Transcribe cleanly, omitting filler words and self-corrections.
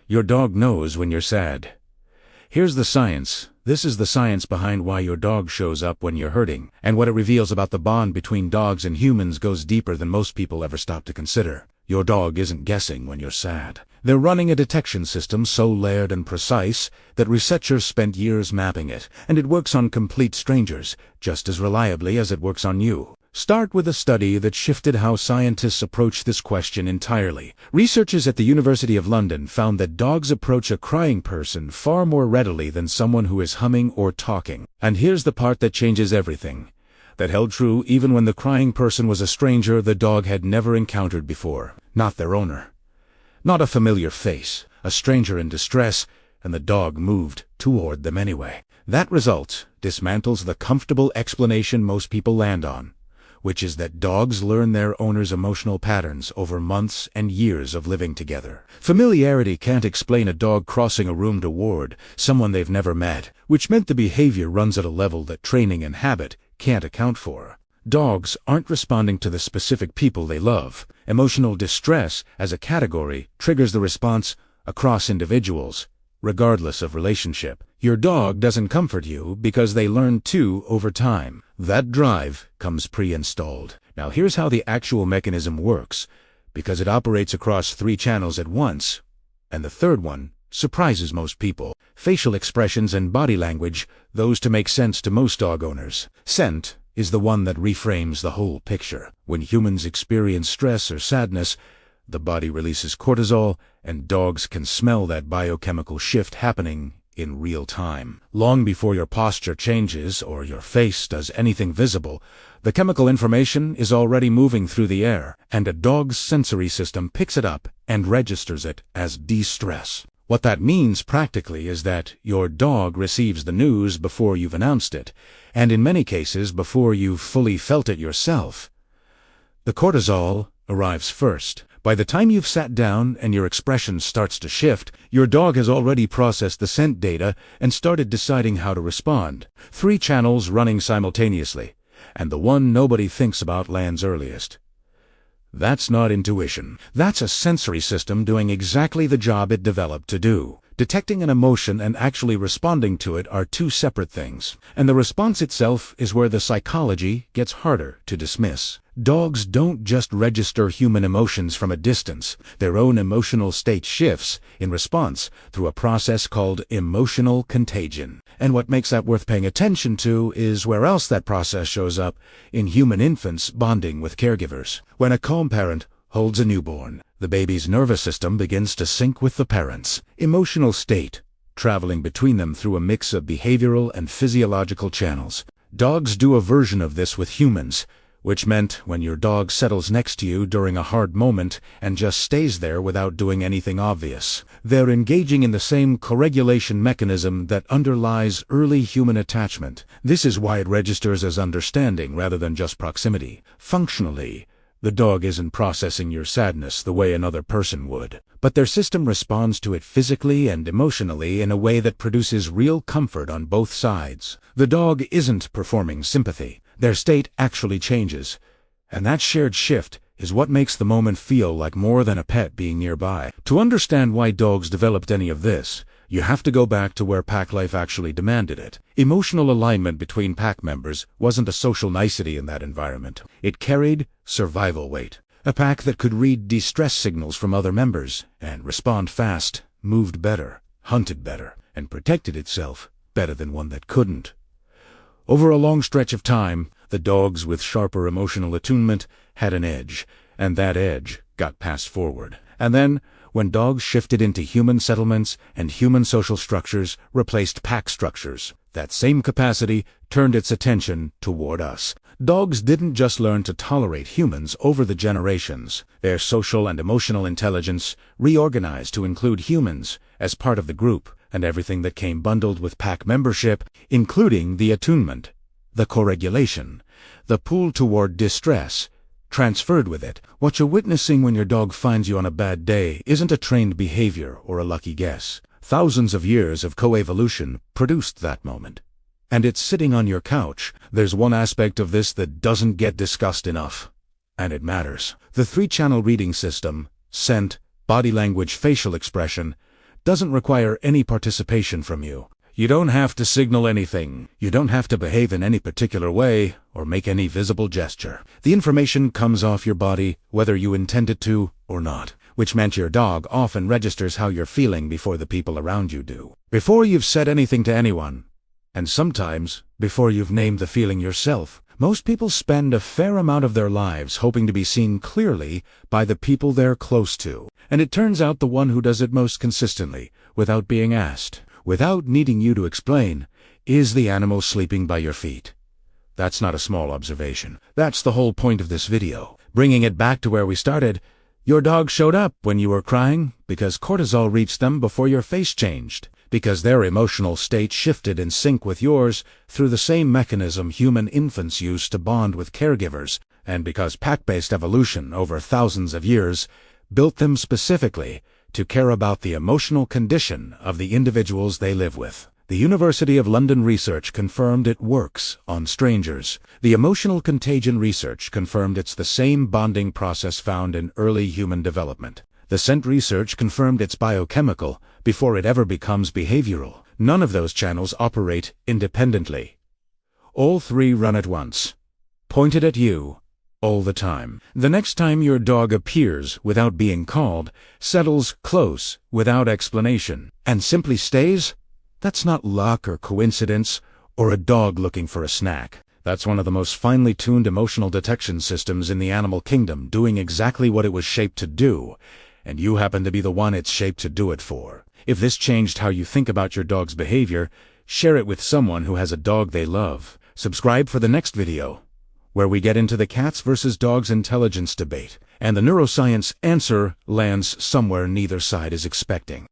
Your dog knows when you're sad. Here's the science. This is the science behind why your dog shows up when you're hurting, and what it reveals about the bond between dogs and humans goes deeper than most people ever stop to consider. Your dog isn't guessing when you're sad. They're running a detection system so layered and precise that researchers spent years mapping it, and it works on complete strangers, just as reliably as it works on you. Start with a study that shifted how scientists approach this question entirely. Researchers at the University of London found that dogs approach a crying person far more readily than someone who is humming or talking. And here's the part that changes everything. That held true even when the crying person was a stranger the dog had never encountered before. Not their owner. Not a familiar face. A stranger in distress, and the dog moved toward them anyway. That result dismantles the comfortable explanation most people land on, which is that dogs learn their owner's emotional patterns over months and years of living together. Familiarity can't explain a dog crossing a room toward someone they've never met, which meant the behavior runs at a level that training and habit can't account for. Dogs aren't responding to the specific people they love. Emotional distress, as a category, triggers the response across individuals, regardless of relationship. Your dog doesn't comfort you because they learn to over time. That drive comes pre-installed. Now here's how the actual mechanism works, because it operates across 3 channels at once, and the third one surprises most people. Facial expressions and body language, those to make sense to most dog owners. Scent is the one that reframes the whole picture. When humans experience stress or sadness, the body releases cortisol, and dogs can smell that biochemical shift happening in real time. Long before your posture changes or your face does anything visible, the chemical information is already moving through the air, and a dog's sensory system picks it up and registers it as de-stress. What that means practically is that your dog receives the news before you've announced it, and in many cases before you've fully felt it yourself. The cortisol arrives first. By the time you've sat down and your expression starts to shift, your dog has already processed the scent data and started deciding how to respond. 3 channels running simultaneously, and the one nobody thinks about lands earliest. That's not intuition. That's a sensory system doing exactly the job it developed to do. Detecting an emotion and actually responding to it are 2 separate things, and the response itself is where the psychology gets harder to dismiss. Dogs don't just register human emotions from a distance. Their own emotional state shifts in response through a process called emotional contagion. And what makes that worth paying attention to is where else that process shows up: in human infants bonding with caregivers. When a calm parent holds a newborn, the baby's nervous system begins to sync with the parent's emotional state, traveling between them through a mix of behavioral and physiological channels. Dogs do a version of this with humans, which meant when your dog settles next to you during a hard moment and just stays there without doing anything obvious, they're engaging in the same co-regulation mechanism that underlies early human attachment. This is why it registers as understanding rather than just proximity. Functionally, the dog isn't processing your sadness the way another person would, but their system responds to it physically and emotionally in a way that produces real comfort on both sides. The dog isn't performing sympathy. Their state actually changes, and that shared shift is what makes the moment feel like more than a pet being nearby. To understand why dogs developed any of this, you have to go back to where pack life actually demanded it. Emotional alignment between pack members wasn't a social nicety in that environment. It carried survival weight. A pack that could read distress signals from other members and respond fast moved better, hunted better, and protected itself better than one that couldn't. Over a long stretch of time, the dogs with sharper emotional attunement had an edge, and that edge got passed forward. And then, when dogs shifted into human settlements and human social structures replaced pack structures, that same capacity turned its attention toward us. Dogs didn't just learn to tolerate humans over the generations. Their social and emotional intelligence reorganized to include humans as part of the group, and everything that came bundled with pack membership, including the attunement, the co-regulation, the pull toward distress, transferred with it. What you're witnessing when your dog finds you on a bad day isn't a trained behavior or a lucky guess. Thousands of years of coevolution produced that moment. And it's sitting on your couch. There's one aspect of this that doesn't get discussed enough, and it matters. The 3-channel reading system, scent, body language, facial expression, doesn't require any participation from you. You don't have to signal anything. You don't have to behave in any particular way or make any visible gesture. The information comes off your body whether you intend it to or not, which meant your dog often registers how you're feeling before the people around you do. Before you've said anything to anyone, and sometimes before you've named the feeling yourself. Most people spend a fair amount of their lives hoping to be seen clearly by the people they're close to. And it turns out the one who does it most consistently, without being asked, without needing you to explain, is the animal sleeping by your feet. That's not a small observation. That's the whole point of this video. Bringing it back to where we started, your dog showed up when you were crying because cortisol reached them before your face changed, because their emotional state shifted in sync with yours through the same mechanism human infants use to bond with caregivers, and because pack-based evolution over thousands of years built them specifically to care about the emotional condition of the individuals they live with. The University of London research confirmed it works on strangers. The emotional contagion research confirmed it's the same bonding process found in early human development. The scent research confirmed it's biochemical before it ever becomes behavioral. None of those channels operate independently. All three run at once, pointed at you, all the time. The next time your dog appears without being called, settles close without explanation, and simply stays, that's not luck or coincidence or a dog looking for a snack. That's one of the most finely tuned emotional detection systems in the animal kingdom, doing exactly what it was shaped to do, and you happen to be the one it's shaped to do it for. If this changed how you think about your dog's behavior, share it with someone who has a dog they love. Subscribe for the next video, where we get into the cats versus dogs intelligence debate, and the neuroscience answer lands somewhere neither side is expecting.